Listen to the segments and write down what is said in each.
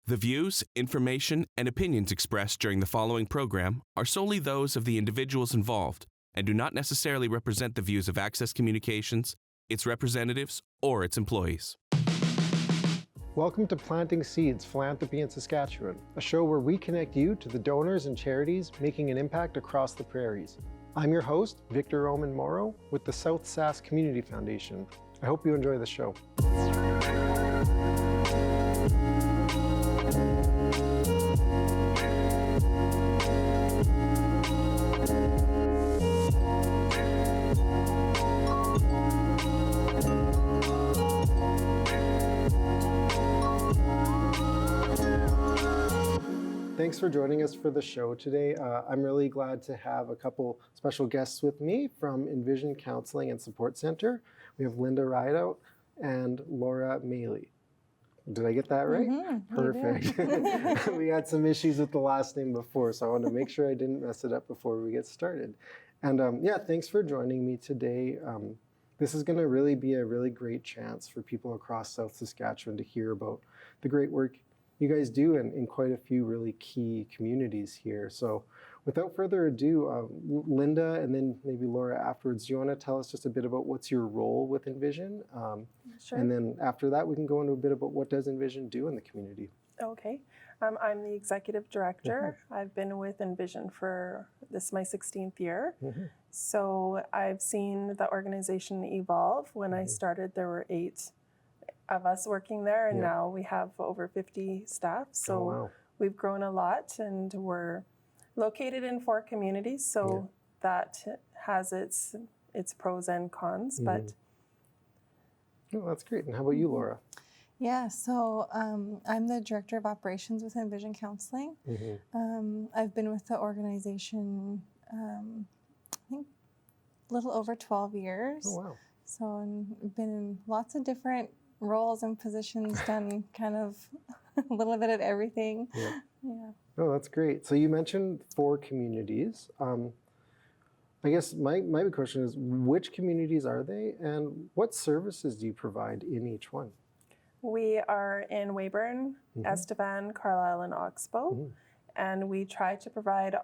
The views, information, and opinions expressed during the following program are solely those of the individuals involved and do not necessarily represent the views of Access Communications, its representatives, or its employees. Welcome to Planting Seeds, Philanthropy in Saskatchewan, a show where we connect you to the donors and charities making an impact across the prairies. I'm your host, Victor Roman Morrow, with the South Sask Community Foundation. I hope you enjoy the show. Thanks for joining us for the show today. I'm really glad to have a couple special guests with me from Envision Counselling and Support Centre. We have Lynda Rideout and Laura Melle. Did I get that right? Mm-hmm, perfect. We had some issues with the last name before, so I want to make sure I didn't mess it up before we get started. And thanks for joining me today. This is going to really be a really great chance for people across South Saskatchewan to hear about the great work you guys do in quite a few really key communities here. So without further ado, Lynda and then maybe Laura afterwards, do you want to tell us just a bit about what's your role with Envision? Sure. And then after that, we can go into a bit about what does Envision do in the community. Okay. I'm the executive director. Mm-hmm. I've been with Envision for this my 16th year. Mm-hmm. So I've seen the organization evolve. When I started, there were 8 of us working there, and now we have over 50 staff. So we've grown a lot, and we're located in 4 communities. So that has its pros and cons. Mm-hmm. But that's great. And how about you, Laura? Yeah, so I'm the Director of Operations with Envision Counselling. Mm-hmm. I've been with the organization, I think, a little over 12 years. Oh, wow. So I've been in lots of different roles and positions, done kind of a little bit of everything. Yeah. Oh, that's great. So you mentioned 4 communities. I guess my big question is, which communities are they, and what services do you provide in each one? We are in Weyburn, Estevan, Carlisle, and Oxbow, and we try to provide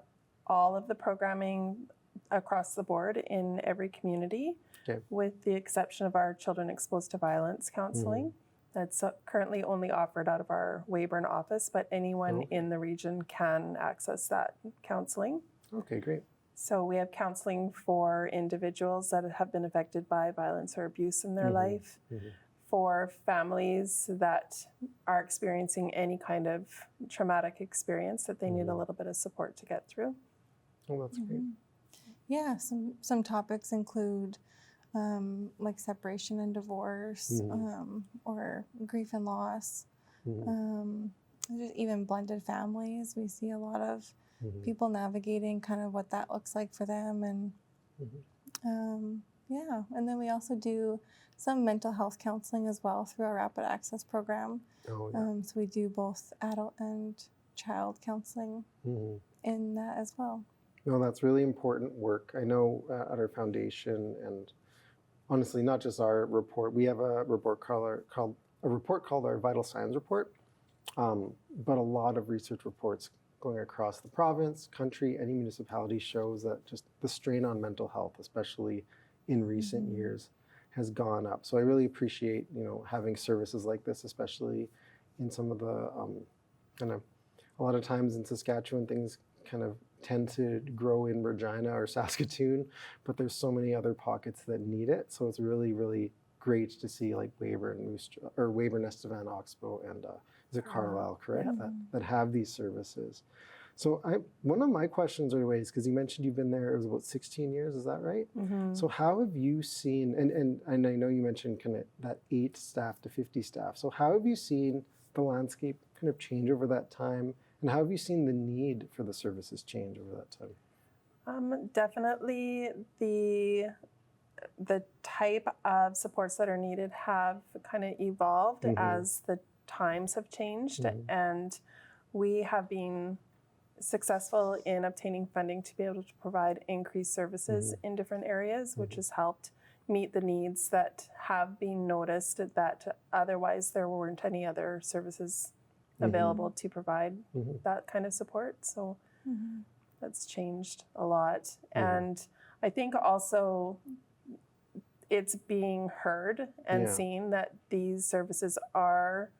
all of the programming across the board in every community, with the exception of our children exposed to violence counseling. That's currently only offered out of our Weyburn office, but anyone in the region can access that counseling. Okay, great. So we have counseling for individuals that have been affected by violence or abuse in their life, for families that are experiencing any kind of traumatic experience that they need a little bit of support to get through. Oh, that's great. Yeah, some topics include like separation and divorce, or grief and loss, just even blended families. We see a lot of people navigating kind of what that looks like for them, and and then we also do some mental health counseling as well through our Rapid Access program. So we do both adult and child counseling in that as well. No, that's really important work. I know at our foundation, and honestly, not just our report, we have a report called our Vital Signs Report, but a lot of research reports going across the province, country, any municipality shows that just the strain on mental health, especially in recent years, has gone up. So I really appreciate, having services like this, especially in some of the a lot of times in Saskatchewan, things kind of tend to grow in Regina or Saskatoon, but there's so many other pockets that need it. So it's really, really great to see like Weyburn, Estevan, Oxbow, and is it Carlisle, correct? That have these services. So one of my questions right away is, because you mentioned you've been there, it was about 16 years, is that right? So how have you seen, and I know you mentioned kind of that 8 staff to 50 staff. So how have you seen the landscape kind of change over that time? And how have you seen the need for the services change over that time? Definitely the type of supports that are needed have kind of evolved as the times have changed, and we have been successful in obtaining funding to be able to provide increased services in different areas, which has helped meet the needs that have been noticed that otherwise there weren't any other services available to provide Mm-hmm. that kind of support. So Mhm. that's changed a lot. Mhm. And I think also it's being heard and Yeah. seen that these services are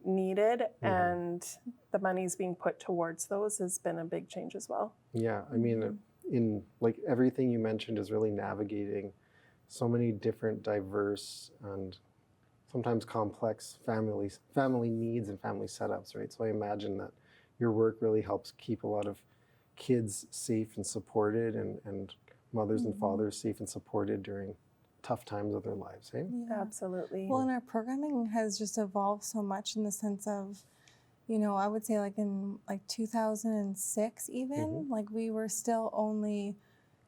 needed and the money's being put towards those has been a big change as well. Yeah, I mean, in like everything you mentioned is really navigating so many different diverse and sometimes complex family needs and family setups, right? So I imagine that your work really helps keep a lot of kids safe and supported and mothers and fathers safe and supported during tough times of their lives, hey? Yeah. Absolutely. Well, and our programming has just evolved so much in the sense of, you know, I would say like in like 2006 even, like we were still only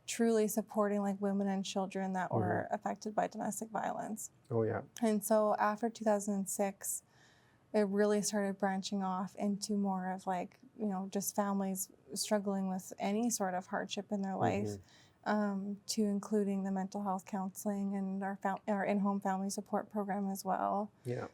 truly supporting like women and children that were affected by domestic violence. Oh yeah. And so after 2006, it really started branching off into more of like, you know, just families struggling with any sort of hardship in their life, to including the mental health counseling and our in-home family support program as well, Yeah.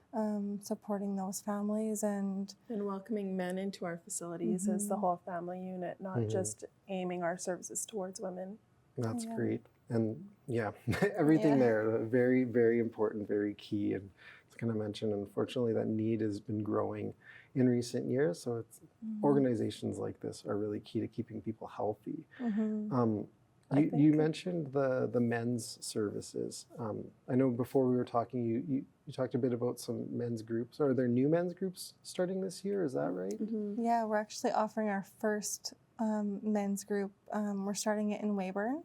supporting those families and welcoming men into our facilities as the whole family unit, not just aiming our services towards women. That's Yeah. great. And yeah, everything there, very, very important, very key. And it's kind of mentioned, unfortunately, that need has been growing in recent years. So it's organizations like this are really key to keeping people healthy. You mentioned the men's services. I know before we were talking, you talked a bit about some men's groups. Are there new men's groups starting this year? Is that right? Yeah, we're actually offering our first men's group. We're starting it in Weyburn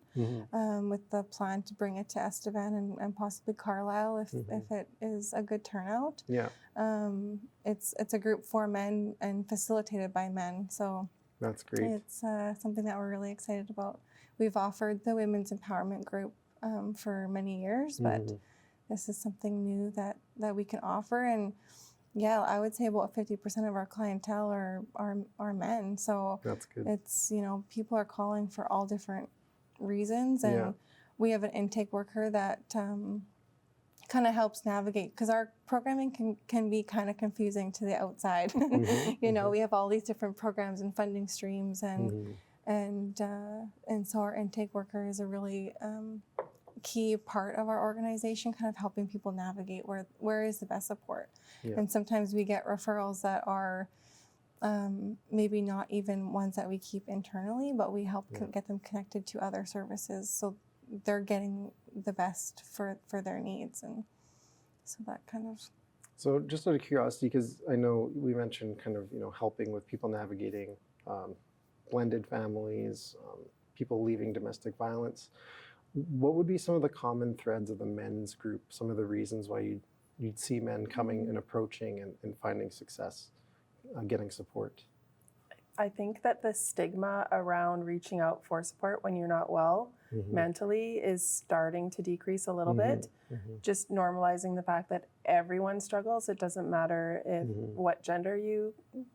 with the plan to bring it to Estevan and possibly Carlisle if it is a good turnout. Yeah. It's a group for men and facilitated by men. So that's great. It's something that we're really excited about. We've offered the women's empowerment group for many years, but this is something new that we can offer. And yeah, I would say about 50% of our clientele are men. So that's good. It's, you know, people are calling for all different reasons. And we have an intake worker that kind of helps navigate, because our programming can be kind of confusing to the outside. You know, we have all these different programs and funding streams, and so our intake worker is a really key part of our organization, kind of helping people navigate where is the best support. And sometimes we get referrals that are maybe not even ones that we keep internally, but we help get them connected to other services so they're getting the best for their needs. And so that kind of. So just out of curiosity, because I know we mentioned kind of, you know, helping with people navigating blended families, people leaving domestic violence. What would be some of the common threads of the men's group, some of the reasons why you'd see men coming and approaching and finding success, getting support? I think that the stigma around reaching out for support when you're not well mentally is starting to decrease a little bit. Just normalizing the fact that everyone struggles. It doesn't matter if what gender you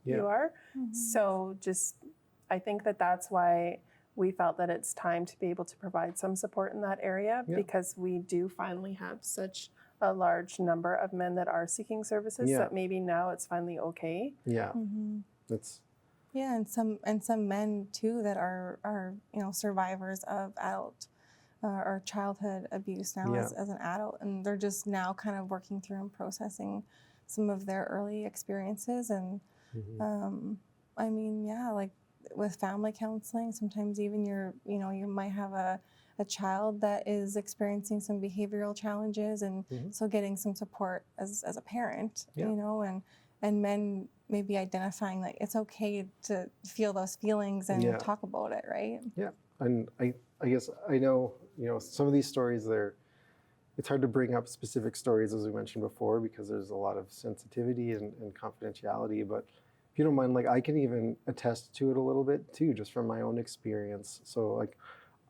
are. So just, I think that that's why we felt that it's time to be able to provide some support in that area, because we do finally have such a large number of men that are seeking services that maybe now it's finally okay. That's. Yeah, and some men too that are you know, survivors of adult or childhood abuse now as an adult, and they're just now kind of working through and processing some of their early experiences. And I mean, yeah, like with family counseling, sometimes even you might have a child that is experiencing some behavioral challenges, and so getting some support as a parent, you know, and men maybe identifying that it's okay to feel those feelings and talk about it, right? Yeah. And I guess I know, you know, some of these stories, it's hard to bring up specific stories, as we mentioned before, because there's a lot of sensitivity and confidentiality. But if you don't mind, like, I can even attest to it a little bit too, just from my own experience. So like,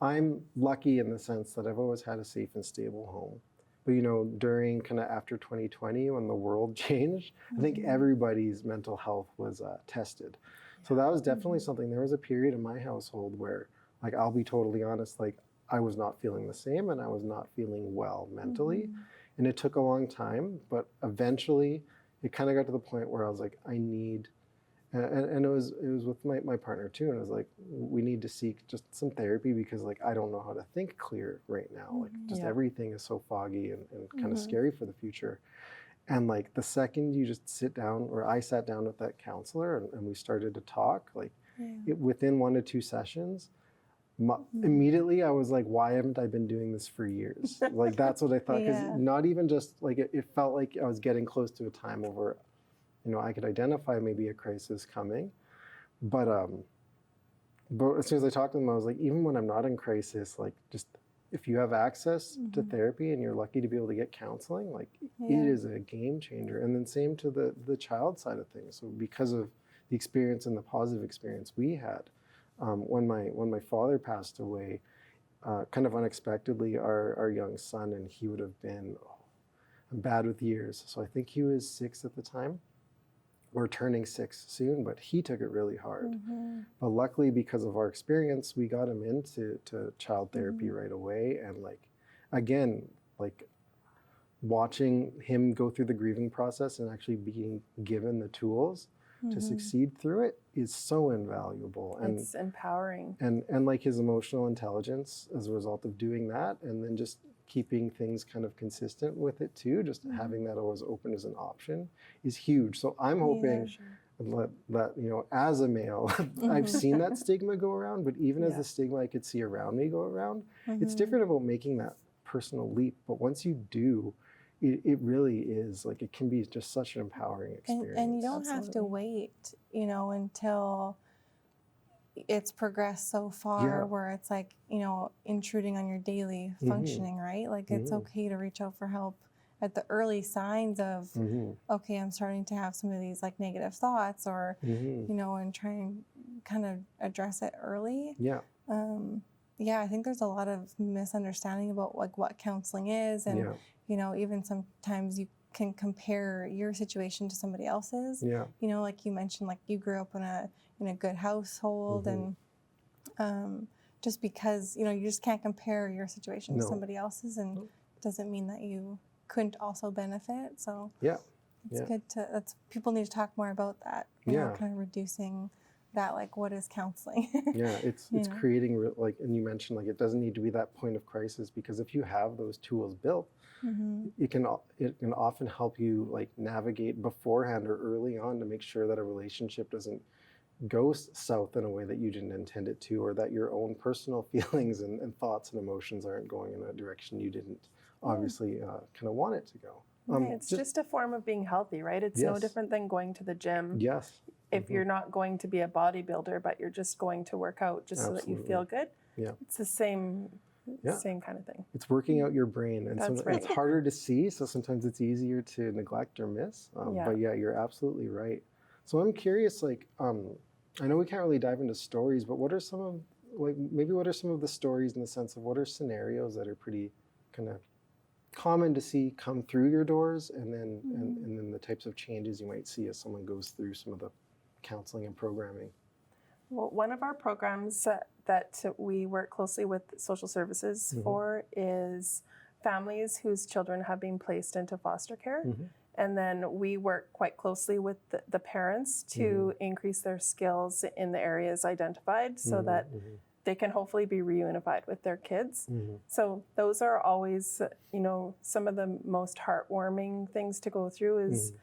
I'm lucky in the sense that I've always had a safe and stable home. But, you know, during kind of after 2020, when the world changed, I think everybody's mental health was tested. So that was definitely something. There was a period in my household where, like, I'll be totally honest, like, I was not feeling the same and I was not feeling well mentally. And it took a long time, but eventually, it kind of got to the point where I was like, I need, and it was with my partner too, and it was like, we need to seek just some therapy because like I don't know how to think clear right now. Like just everything is so foggy and kind of scary for the future. And like the second you just sit down, or I sat down with that counselor and we started to talk, like within 1 to 2 sessions, immediately I was like, why haven't I been doing this for years? Like that's what I thought, because not even just like it felt like I was getting close to a time over, you know, I could identify maybe a crisis coming, but as soon as I talked to them, I was like, even when I'm not in crisis, like just if you have access to therapy and you're lucky to be able to get counseling, like it is a game changer. And then same to the child side of things. So because of the experience and the positive experience we had, when my father passed away, kind of unexpectedly, our young son, and he would have been bad with years. So I think he was 6 at the time. We're turning 6 soon, but he took it really hard. But luckily, because of our experience, we got him into child therapy right away. And like, again, like watching him go through the grieving process and actually being given the tools to succeed through it is so invaluable. And it's empowering. And like his emotional intelligence as a result of doing that, and then just keeping things kind of consistent with it too, just having that always open as an option is huge. So I'm hoping that, you know, as a male, I've seen that stigma go around, but even as the stigma I could see around me go around, it's different about making that personal leap. But once you do, it really is like, it can be just such an empowering experience. And you don't have to wait, you know, until it's progressed so far where it's like, you know, intruding on your daily functioning, right? Like it's okay to reach out for help at the early signs of, okay, I'm starting to have some of these like negative thoughts, or, you know, and try and kind of address it early. I think there's a lot of misunderstanding about like what counseling is, and you know, even sometimes you can compare your situation to somebody else's. You know, like you mentioned, like you grew up in a good household, and just because, you know, you just can't compare your situation to somebody else's, and doesn't mean that you couldn't also benefit. So it's good to, people need to talk more about that. You know, kind of reducing that, like, what is counseling? It's creating like, and you mentioned like it doesn't need to be that point of crisis, because if you have those tools built, it can often help you like navigate beforehand or early on to make sure that a relationship doesn't go south in a way that you didn't intend it to, or that your own personal feelings and thoughts and emotions aren't going in a direction you didn't obviously kind of want it to go. It's just a form of being healthy, right? It's no different than going to the gym. If you're not going to be a bodybuilder, but you're just going to work out just so that you feel good, it's the same kind of thing. It's working out your brain, and it's harder to see, so sometimes it's easier to neglect or miss. But yeah, you're absolutely right. So I'm curious, like, I know we can't really dive into stories, but what are some of, like, maybe what are some of the stories in the sense of what are scenarios that are pretty kind of common to see come through your doors, and then and then the types of changes you might see as someone goes through some of the counseling and programming? Well, one of our programs that we work closely with social services for is families whose children have been placed into foster care. And then we work quite closely with the parents to increase their skills in the areas identified, so that they can hopefully be reunified with their kids. So those are always, you know, some of the most heartwarming things to go through is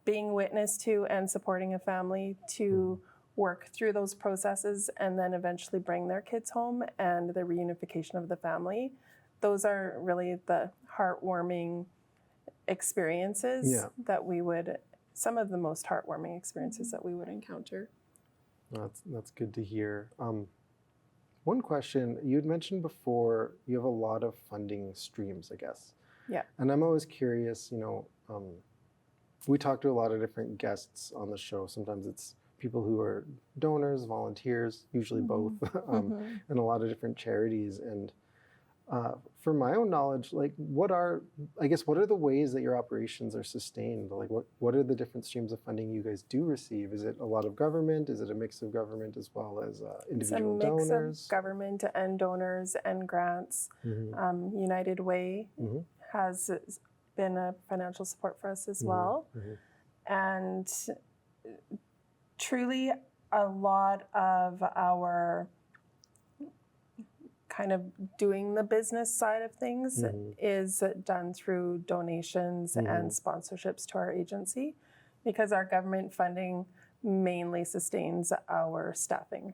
being witness to and supporting a family to work through those processes and then eventually bring their kids home, and the reunification of the family. Those are really the heartwarming experiences that we would, some of the most heartwarming experiences that we would encounter. That's good to hear. One question, you'd mentioned before, you have a lot of funding streams, I guess. And I'm always curious, you know, we talk to a lot of different guests on the show. Sometimes it's people who are donors, volunteers, usually both, and a lot of different charities. And from my own knowledge, like what are the ways that your operations are sustained? Like what are the different streams of funding you guys do receive? Is it a lot of government? Is it a mix of government as well as individual donors? It's a mix of government and donors and grants. United Way been a financial support for us as well. And truly, a lot of our kind of doing the business side of things is done through donations and sponsorships to our agency, because our government funding mainly sustains our staffing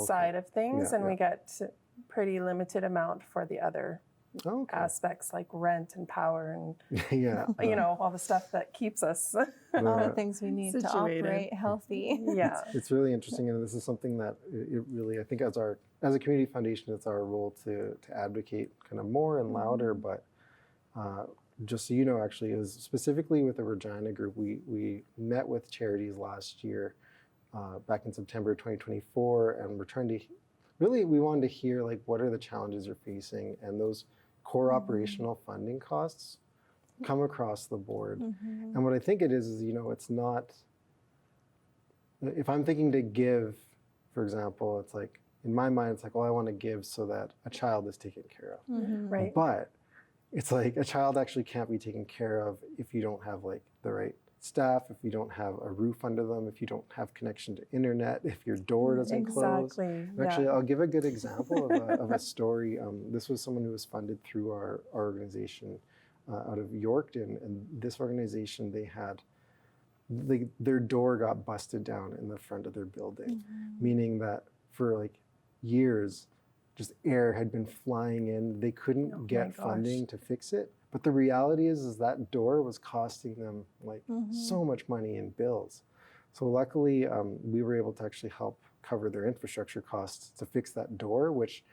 side of things, and we get pretty limited amount for the other aspects like rent and power and you know, all the stuff that keeps us all the things we need to operate healthy. It's really interesting, and this is something that it really, I think as a community foundation, it's our role to advocate kind of more and louder. But just so you know, actually, is specifically with the Regina group, we met with charities last year, back in September 2024, and we're trying to really, we wanted to hear like what are the challenges you're facing, and those core operational funding costs come across the board. And what I think it is, you know, it's not, if I'm thinking to give, for example, it's like, in my mind, it's like, well, I want to give so that a child is taken care of. Right. But it's like a child actually can't be taken care of if you don't have like the right staff, if you don't have a roof under them, if you don't have connection to internet, if your door doesn't close. Actually, I'll give a good example of a story. This was someone who was funded through our organization out of Yorkton, and this organization, they had, their door got busted down in the front of their building, meaning that for like years, just air had been flying in. They couldn't get funding to fix it. But the reality is that door was costing them like so much money in bills. So luckily, we were able to actually help cover their infrastructure costs to fix that door, which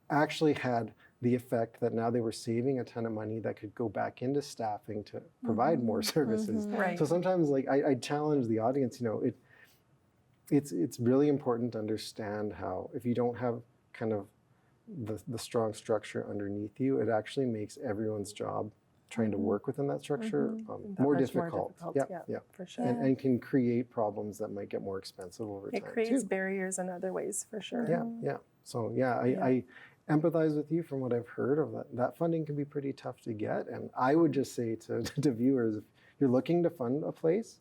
actually had the effect that now they were saving a ton of money that could go back into staffing to provide more services. So sometimes, like I challenge the audience, you know, it's really important to understand how, if you don't have kind of the strong structure underneath you, it actually makes everyone's job trying to work within that structure more difficult. For sure. And can create problems that might get more expensive over time. It creates barriers in other ways, for sure. So I empathize with you from what I've heard of that funding can be pretty tough to get. And I would just say to viewers, if you're looking to fund a place,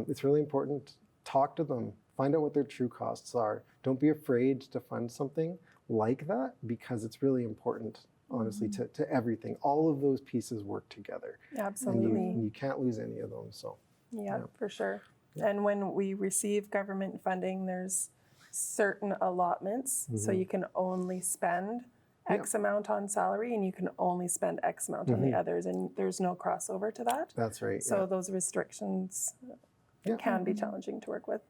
it's really important to talk to them, find out what their true costs are. Don't be afraid to fund something like that, because it's really important, honestly, to everything. All of those pieces work together. Absolutely. And you can't lose any of them. So for sure. And when we receive government funding, there's certain allotments. So you can only spend X amount on salary, and you can only spend X amount on the others, and there's no crossover to that. That's right. So those restrictions can be challenging to work with.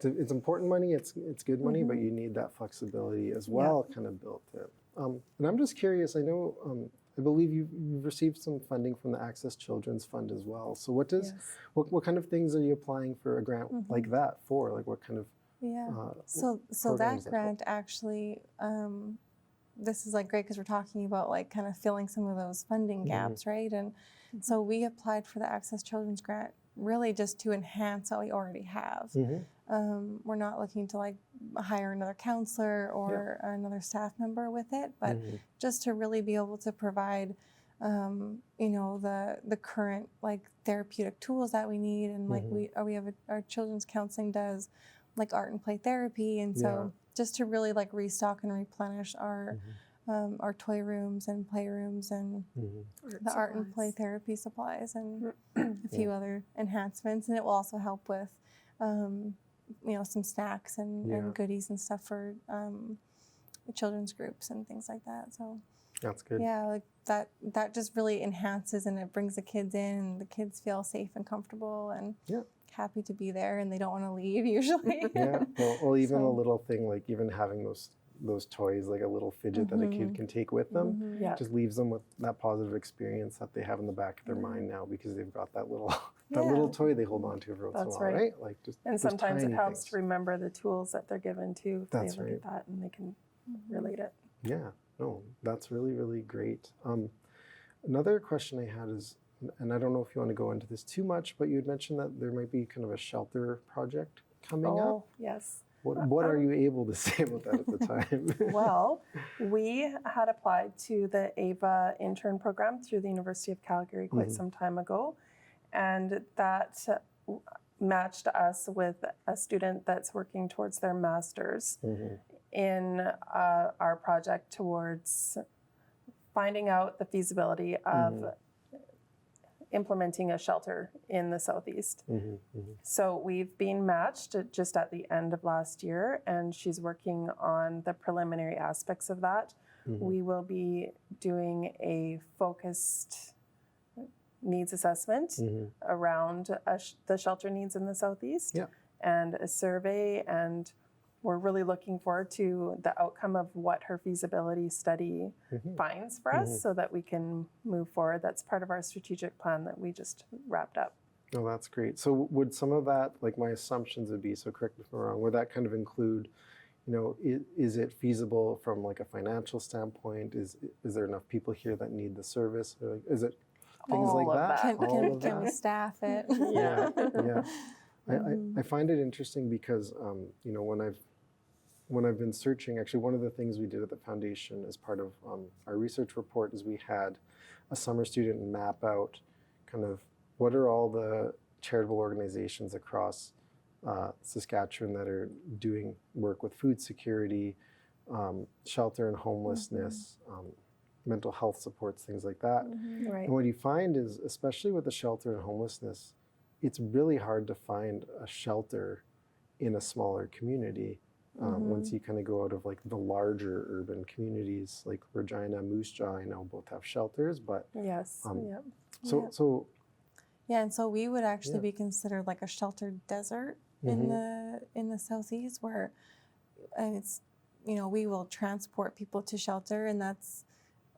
It's important money, it's good money, but you need that flexibility as well, kind of built in. And I'm just curious, I know, I believe you've received some funding from the Access Children's Fund as well. So what kind of things are you applying for a grant like that for? Like what kind of so that grant actually, this is like great because we're talking about like kind of filling some of those funding gaps, right? And so we applied for the Access Children's Grant really just to enhance what we already have. We're not looking to like hire another counselor or another staff member with it, but just to really be able to provide, you know, the current like therapeutic tools that we need, and like we have our children's counseling does like art and play therapy, and so just to really like restock and replenish our toy rooms and playrooms and the art and play therapy supplies and a few other enhancements. And it will also help with, you know, some snacks and goodies and stuff for children's groups and things like that. So that's good. Yeah, like that just really enhances, and it brings the kids in, and the kids feel safe and comfortable and happy to be there, and they don't want to leave usually. Well, even a little thing like even having those toys, like a little fidget that a kid can take with them, just leaves them with that positive experience that they have in the back of their mind now, because they've got that little little toy they hold on to every once in a while, right? Like just, and sometimes it helps to remember the tools that they're given too. If they look at that and they can relate it. No, that's really, really great. Another question I had is, and I don't know if you want to go into this too much, but you had mentioned that there might be kind of a shelter project coming up. Yes. What are you able to say about that at the time? Well, we had applied to the AVA intern program through the University of Calgary quite some time ago, and that matched us with a student that's working towards their master's in our project towards finding out the feasibility of implementing a shelter in the Southeast. So we've been matched just at the end of last year, and she's working on the preliminary aspects of that. We will be doing a focused needs assessment around the shelter needs in the Southeast and a survey, and we're really looking forward to the outcome of what her feasibility study finds for us so that we can move forward. That's part of our strategic plan that we just wrapped up. Oh, that's great. So would some of that, like my assumptions would be, so correct me if I'm wrong, would that kind of include, you know, is it feasible from like a financial standpoint? Is there enough people here that need the service? Or like, is it things All like of that? that. Can we staff it? Yeah. Yeah. I find it interesting because, you know, when I've been searching, actually one of the things we did at the foundation as part of our research report is we had a summer student map out kind of what are all the charitable organizations across Saskatchewan that are doing work with food security, shelter and homelessness, mental health supports, things like that. Right. And what you find is, especially with the shelter and homelessness, it's really hard to find a shelter in a smaller community. Once you kind of go out of like the larger urban communities like Regina, Moose Jaw, I know both have shelters, but Yes. Yep. so Yeah, and so we would actually be considered like a sheltered desert in the Southeast, where, and it's, you know, we will transport people to shelter, and that's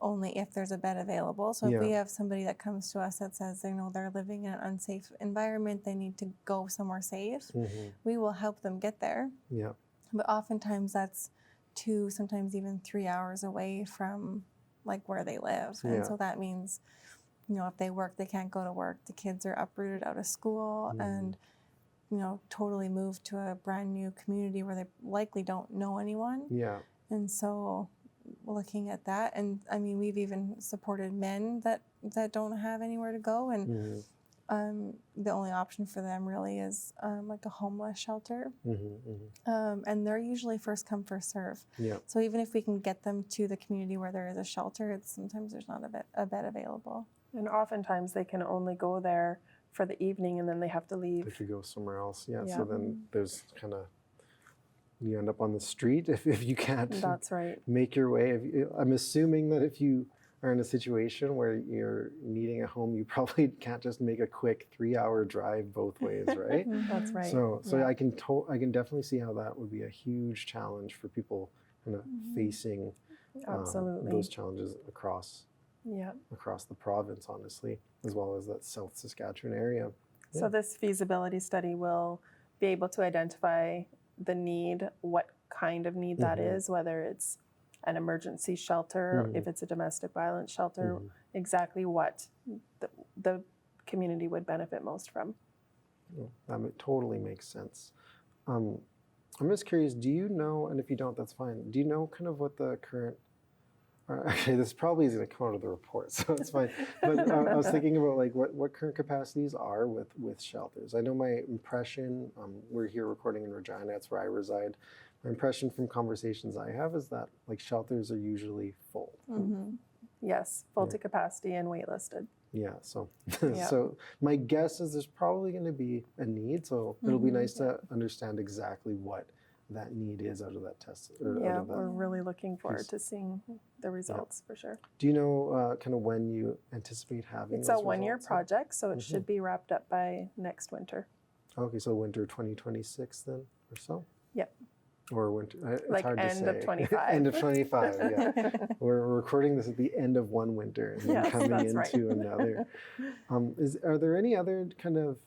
only if there's a bed available. So if we have somebody that comes to us that says, you know, they're living in an unsafe environment, they need to go somewhere safe, we will help them get there. Yeah. But oftentimes that's 2, sometimes even 3 hours away from like where they live. And so that means, you know, if they work, they can't go to work. The kids are uprooted out of school and, you know, totally moved to a brand new community where they likely don't know anyone. Yeah. And so looking at that, and I mean, we've even supported men that don't have anywhere to go, and the only option for them really is like a homeless shelter, and they're usually first come first serve. Yeah. So even if we can get them to the community where there is a shelter, it's sometimes there's not a bed available. And oftentimes they can only go there for the evening, and then they have to leave. They could go somewhere else. Yeah. So then there's kind of, you end up on the street if you can't That's right. make your way. I'm assuming that if you are in a situation where you're needing a home, you probably can't just make a quick 3-hour drive both ways, right? That's right. So I can definitely see how that would be a huge challenge for people kind of facing Absolutely. those challenges across Yeah. the province, honestly, as well as that South Saskatchewan area. So this feasibility study will be able to identify the need, what kind of need that is, whether it's an emergency shelter, if it's a domestic violence shelter, exactly what the community would benefit most from. That totally makes sense. I'm just curious, do you know, and if you don't, that's fine, do you know kind of what the current, actually this probably is going to come out of the report, so it's fine, but I was thinking about like what current capacities are with shelters. I know my impression, we're here recording in Regina, that's where I reside. My impression from conversations I have is that like shelters are usually full. Yes, full to capacity and waitlisted. Yeah, so so my guess is there's probably going to be a need, so it'll be nice to understand exactly what that need is out of that test. Yeah, we're really looking forward to seeing the results for sure. Do you know kind of when you anticipate having It's those a one-year results? project, so it should be wrapped up by next winter. Okay, so winter 2026 then, or so? Yep. Or winter, it's Like hard to end say. of 25. End of 25, yeah. We're recording this at the end of one winter and then Yes, coming that's into right. another. Are there any other kind of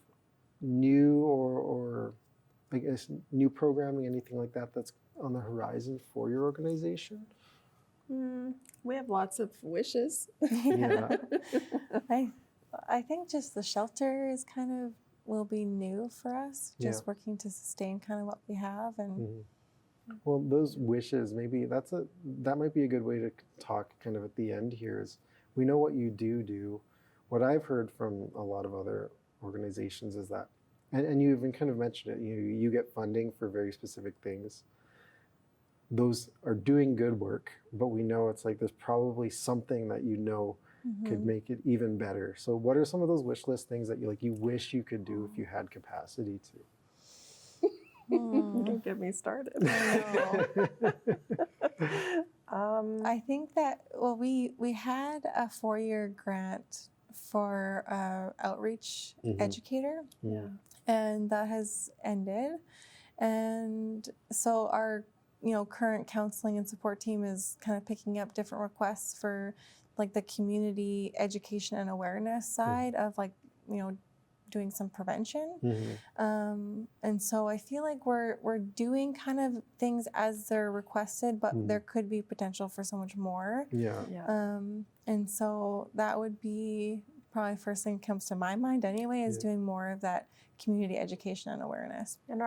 new or I guess new programming, anything like that that's on the horizon for your organization? We have lots of wishes. Yeah. I think just the shelter is kind of will be new for us, just working to sustain kind of what we have. And Well, those wishes, maybe that might be a good way to talk kind of at the end here is we know what you do. What I've heard from a lot of other organizations is that, and you even kind of mentioned it, you get funding for very specific things. Those are doing good work, but we know it's like there's probably something that could make it even better. So what are some of those wish list things that you wish you could do if you had capacity to? Don't get me started. I think that, well, we had a 4-year grant for outreach educator, and that has ended. And so our current counseling and support team is kind of picking up different requests for like the community education and awareness side of doing some prevention. And so I feel like we're doing kind of things as they're requested, but there could be potential for so much more. And so that would be probably first thing that comes to my mind anyway, is doing more of that community education and awareness. And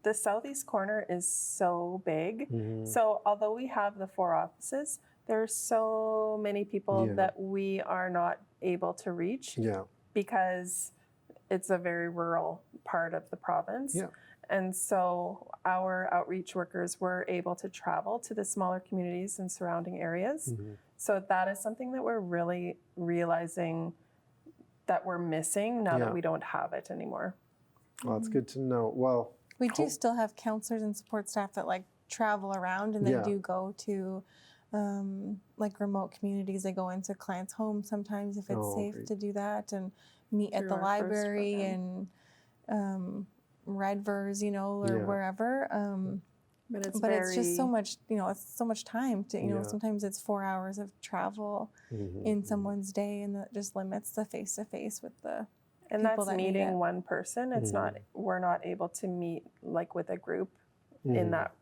the southeast corner is so big. So although we have the 4 offices, there's so many people that we are not able to reach because it's a very rural part of the province. And so our outreach workers were able to travel to the smaller communities and surrounding areas. So that is something that we're really realizing that we're missing now that we don't have it anymore. Well, that's good to know. Well, we do still have counselors and support staff that travel around, and they do go to remote communities. They go into clients' homes sometimes if it's safe to do that, and meet at the library and Redvers, or wherever. But it's just so much, it's so much time to, sometimes it's 4 hours of travel in someone's day, and that just limits the face-to-face with the and people that's meeting one person. It's not, we're not able to meet with a group in that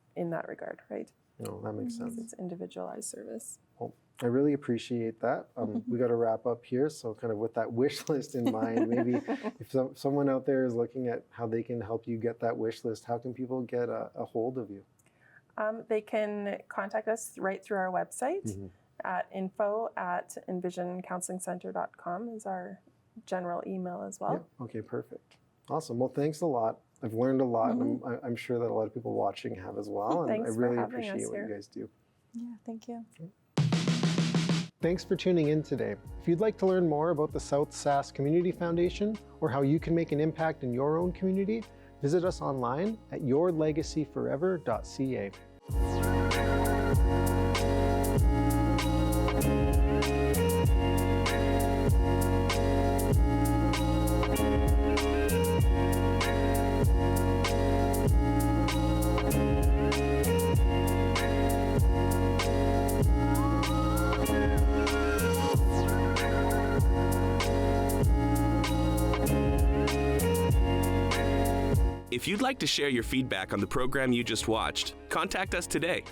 regard, right? No, that makes sense. It's individualized service. Well, I really appreciate that. We got to wrap up here. So kind of with that wish list in mind, maybe if someone out there is looking at how they can help you get that wish list, how can people get a hold of you? They can contact us right through our website at info@envisioncounselingcenter.com is our general email as well. Yeah. Okay, perfect. Awesome. Well, thanks a lot. I've learned a lot, and I'm sure that a lot of people watching have as well. And I really appreciate what you guys do. Yeah, thank you. Thanks for tuning in today. If you'd like to learn more about the South Sask Community Foundation or how you can make an impact in your own community, visit us online at yourlegacyforever.ca. If you'd like to share your feedback on the program you just watched, contact us today.